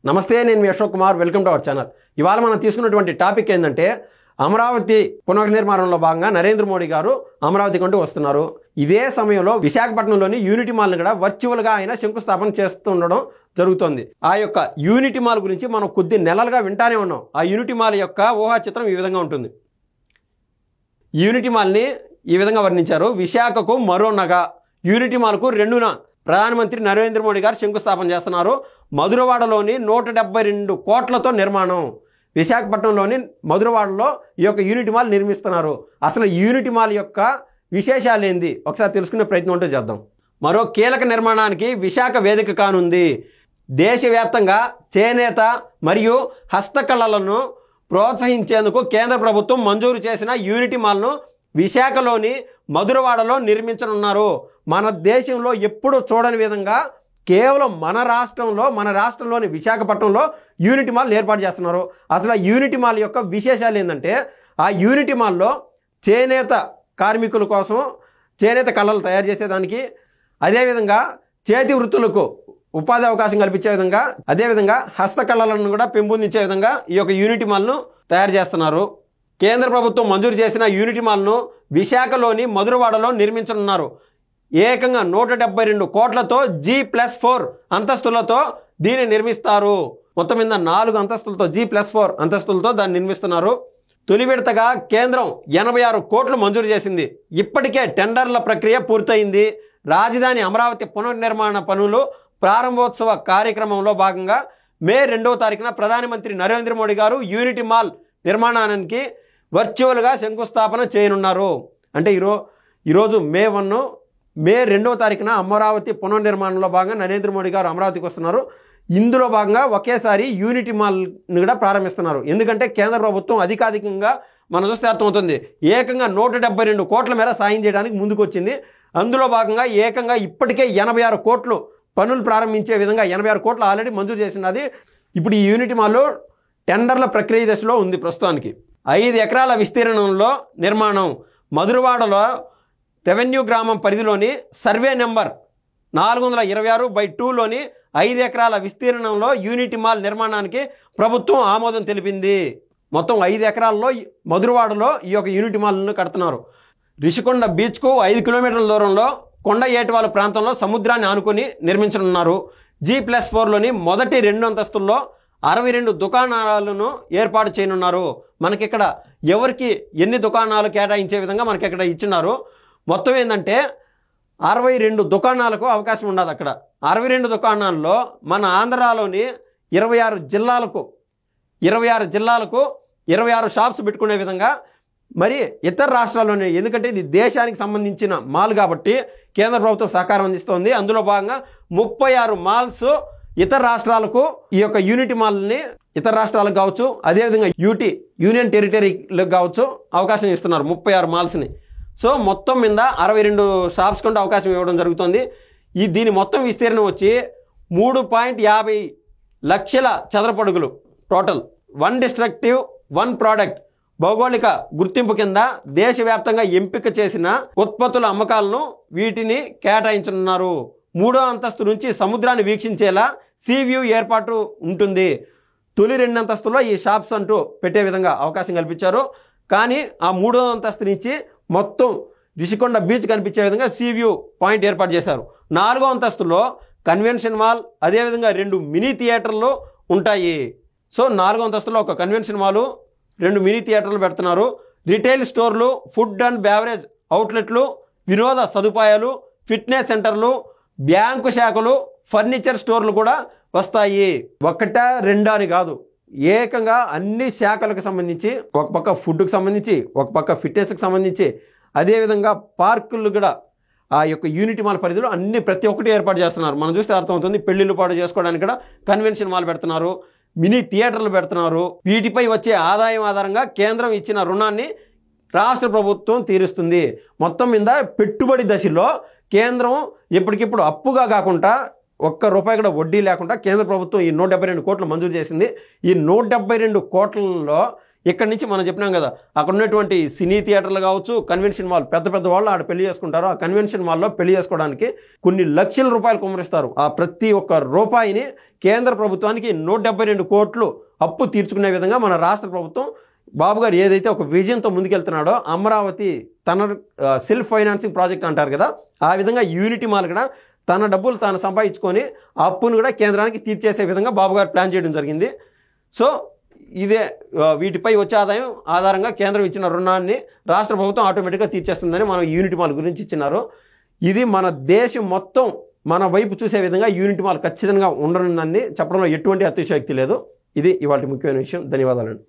నమస్తే, నేను మీ Ashok Kumar. Welcome to our channel. ఇవాళ మనం తీసుకున్నటువంటి టాపిక్ ఏంటంటే అమరావతి పునర్నిర్మాణంలో భాగంగా నరేంద్ర మోడీ గారు అమరావతి కంటూ వస్తున్నారు. ఇదే సమయంలో విశాఖపట్నంలోని యూనిటీ మాల్ని కూడా వర్చువల్గా ఆయన శంకుస్థాపన చేస్తుండడం జరుగుతుంది. ఆ యొక్క యూనిటీ మాల్ గురించి మనం కొద్ది నెలలుగా వింటానే ఉన్నాం. ఆ యూనిటీ మాల్ యొక్క ఊహా చిత్రం ఈ విధంగా ఉంటుంది. యూనిటీ మాల్ని ఈ విధంగా వర్ణించారు. విశాఖకు మరో నగ. యూనిటీ మాల్కు 2న ప్రధానమంత్రి నరేంద్ర మోడీ గారు శంకుస్థాపన చేస్తున్నారు. మధురవాడలోని 172 కోట్లతో నిర్మాణం. విశాఖపట్నంలోని మధురవాడలో ఈ యొక్క యూనిటీ మాల్ నిర్మిస్తున్నారు. అసలు యూనిటీ మాల్ యొక్క విశేషాలు ఏంది ఒకసారి తెలుసుకునే ప్రయత్నం ఉంటే చేద్దాం. మరో కీలక నిర్మాణానికి విశాఖ వేదిక కానుంది. దేశవ్యాప్తంగా చేనేత మరియు హస్తకళలను ప్రోత్సహించేందుకు కేంద్ర ప్రభుత్వం మంజూరు చేసిన యూనిటీ మాల్ను విశాఖలోని మధురవాడలో నిర్మించనున్నారు. మన దేశంలో ఎప్పుడూ చూడని విధంగా కేవలం మన రాష్ట్రంలోని విశాఖపట్నంలో యూనిటీ మాల్ ఏర్పాటు చేస్తున్నారు. అసలు ఆ యూనిటీ మాల్ యొక్క విశేషాలు ఏంటంటే, ఆ యూనిటీ మాల్లో చేనేత కార్మికుల కోసం చేనేత కళలు తయారు చేసేదానికి, అదేవిధంగా చేతి వృత్తులకు ఉపాధి అవకాశం కల్పించే విధంగా, అదేవిధంగా హస్తకళలను కూడా పెంపొందించే విధంగా ఈ యొక్క యూనిటీ మాల్ను తయారు చేస్తున్నారు. కేంద్ర ప్రభుత్వం మంజూరు చేసిన యూనిటీ మాల్ను విశాఖలోని మధురవాడలో నిర్మించనున్నారు. ఏకంగా 172 కోట్లతో G+4 అంతస్తులతో దీన్ని నిర్మిస్తారు. మొత్తం మీద 4 అంతస్తులతో G+4 అంతస్తులతో దాన్ని నిర్మిస్తున్నారు. తొలి విడతగా కేంద్రం 86 కోట్లు మంజూరు చేసింది. ఇప్పటికే టెండర్ల ప్రక్రియ పూర్తయింది. రాజధాని అమరావతి పునర్నిర్మాణ పనులు ప్రారంభోత్సవ కార్యక్రమంలో భాగంగా మే 2వ తారీఖున ప్రధానమంత్రి నరేంద్ర మోడీ గారు యూనిటీ మాల్ నిర్మాణానికి వర్చువల్గా శంకుస్థాపన చేయనున్నారు. అంటే ఈరోజు మే 2వ తారీఖున అమరావతి పునర్నిర్మాణంలో భాగంగా నరేంద్ర మోడీ గారు అమరావతికి వస్తున్నారు. ఇందులో భాగంగా ఒకేసారి యూనిటీ మాల్ని కూడా ప్రారంభిస్తున్నారు. ఎందుకంటే కేంద్ర ప్రభుత్వం అధికాధికంగా మనం చూస్తే అర్థమవుతుంది, ఏకంగా 172 కోట్ల మేర సాయం చేయడానికి ముందుకు వచ్చింది. అందులో భాగంగా ఏకంగా ఇప్పటికే 86 కోట్లు పనులు ప్రారంభించే విధంగా 86 కోట్లు ఆల్రెడీ మంజూరు చేసినది. ఇప్పుడు ఈ యూనిటీ మాల్ టెండర్ల ప్రక్రియ దశలో ఉంది. ప్రస్తుతానికి 5 ఎకరాల విస్తీర్ణంలో నిర్మాణం. మధురవాడలో రెవెన్యూ గ్రామం పరిధిలోని సర్వే నెంబర్ 426/2లోని 5 ఎకరాల విస్తీర్ణంలో యూనిటీ మాల్ నిర్మాణానికి ప్రభుత్వం ఆమోదం తెలిపింది. మొత్తం 5 ఎకరాల్లో మధురవాడలో ఈ యొక్క యూనిటీ మాల్ను కడుతున్నారు. రిషికొండ బీచ్కు 5 కిలోమీటర్ల దూరంలో కొండ ఏటివాల ప్రాంతంలో సముద్రాన్ని ఆనుకొని నిర్మించనున్నారు. G+4లోని మొదటి 2 అంతస్తుల్లో 62 దుకాణాలను ఏర్పాటు చేయనున్నారు. మనకిక్కడ ఎవరికి ఎన్ని దుకాణాలు కేటాయించే విధంగా మనకి ఇక్కడ ఇచ్చినారు. మొత్తం ఏంటంటే 62 దుకాణాలకు అవకాశం ఉండదు. అక్కడ 62 దుకాణాల్లో మన ఆంధ్రాలోని 26 జిల్లాలకు 26 షాప్స్ పెట్టుకునే విధంగా, మరి ఇతర రాష్ట్రాల్లోనే, ఎందుకంటే ఇది దేశానికి సంబంధించిన మాల్ కాబట్టి కేంద్ర ప్రభుత్వం సహకారం అందిస్తోంది. అందులో భాగంగా 36 మాల్స్ ఇతర రాష్ట్రాలకు ఈ యొక్క యూనిటీ మాల్ని ఇతర రాష్ట్రాలకు కావచ్చు, అదేవిధంగా యూనియన్ టెరిటరీలకు కావచ్చు అవకాశం ఇస్తున్నారు 36 మాల్స్ని. సో మొత్తం మీద 62 షాప్స్ కంటే అవకాశం ఇవ్వడం జరుగుతుంది. దీని మొత్తం విస్తీర్ణం వచ్చి 3.50 లక్షల చదరపు అడుగులు టోటల్. 1 డిస్ట్రక్టివ్ 1 ప్రోడక్ట్ భౌగోళిక గుర్తింపు కింద దేశవ్యాప్తంగా ఎంపిక చేసిన ఉత్పత్తుల అమ్మకాలను వీటిని కేటాయించనున్నారు. 3వ అంతస్తు నుంచి సముద్రాన్ని వీక్షించేలా సీ వ్యూ ఏర్పాటు ఉంటుంది. తొలి 2 అంతస్తులో ఈ షాప్స్ అంటూ పెట్టే విధంగా అవకాశం కల్పించారు. కానీ ఆ 3వ అంతస్తు నుంచి మొత్తం రిషికొండ బీచ్ కనిపించే విధంగా సీ వ్యూ పాయింట్ ఏర్పాటు చేశారు. 4వ అంతస్తులో కన్వెన్షన్ మాల్, అదేవిధంగా 2 మినీ థియేటర్లు ఉంటాయి. సో 4వ అంతస్తులో ఒక కన్వెన్షన్ మాల్, 2 మినీ థియేటర్లు పెడుతున్నారు. రిటైల్ స్టోర్లు, ఫుడ్ అండ్ బెవరేజ్ అవుట్లెట్లు, వినోద సదుపాయాలు, ఫిట్నెస్ సెంటర్లు, బ్యాంకు శాఖలు, ఫర్నిచర్ స్టోర్లు కూడా వస్తాయి. 1, 2 అని కాదు, ఏకంగా అన్ని శాఖలకు సంబంధించి, ఒక పక్క ఫుడ్కి సంబంధించి, ఒక పక్క ఫిట్నెస్కి సంబంధించి, అదేవిధంగా పార్కులు కూడా ఆ యొక్క యూనిటీ మాల్ పరిధిలో ప్రతి ఒక్కటి ఏర్పాటు చేస్తున్నారు. మనం చూస్తే అర్థమవుతుంది. పెళ్లిళ్ళు పాటు చేసుకోవడానికి కూడా కన్వెన్షన్ మాల్ పెడుతున్నారు, మినీ థియేటర్లు పెడుతున్నారు. వీటిపై వచ్చే ఆదాయం ఆధారంగా కేంద్రం ఇచ్చిన రుణాన్ని రాష్ట్ర ప్రభుత్వం తీరుస్తుంది. మొత్తం మీద పెట్టుబడి దశలో కేంద్రం ఎప్పటికిప్పుడు అప్పుగా కాకుండా, ఒక్క రూపాయి కూడా వడ్డీ లేకుండా కేంద్ర ప్రభుత్వం ఈ 172 కోట్లు మంజూరు చేసింది. ఈ 172 కోట్లలో ఇక్కడి నుంచి మనం చెప్పినాం కదా, అక్కడ ఉన్నటువంటి సినీ థియేటర్లు కావచ్చు, కన్వెన్షన్ మాల్, పెద్ద పెద్ద వాళ్ళు ఆడ పెళ్లి చేసుకుంటారు. ఆ కన్వెన్షన్ మాల్లో పెళ్లి చేసుకోవడానికి కొన్ని లక్షల రూపాయలు కుమ్మరిస్తారు. ఆ ప్రతి ఒక్క రూపాయిని కేంద్ర ప్రభుత్వానికి 172 కోట్లు అప్పు తీర్చుకునే విధంగా మన రాష్ట్ర ప్రభుత్వం బాబు గారు ఏదైతే ఒక విజన్తో ముందుకెళ్తున్నాడో, అమరావతి తన సెల్ఫ్ ఫైనాన్సింగ్ ప్రాజెక్ట్ అంటారు కదా, ఆ విధంగా యూనిటీ మాల్ కూడా తన డబ్బులు తాను సంపాదించుకొని అప్పును కూడా కేంద్రానికి తీర్చేసే విధంగా బాబు గారు ప్లాన్ చేయడం జరిగింది. సో ఇదే వీటిపై వచ్చే ఆదాయం ఆధారంగా కేంద్రం ఇచ్చిన రుణాన్ని రాష్ట్ర ప్రభుత్వం ఆటోమేటిక్గా తీర్చేస్తుందని మనం యూనిటీ మాల్ గురించి ఇచ్చినారు. ఇది మన దేశం మొత్తం మన వైపు చూసే విధంగా యూనిటీ మాల్ ఖచ్చితంగా ఉండనుందని చెప్పడంలో ఎటువంటి అతిశయోక్తి లేదు. ఇది ఇవాళ ముఖ్యమైన విషయం. ధన్యవాదాలండి.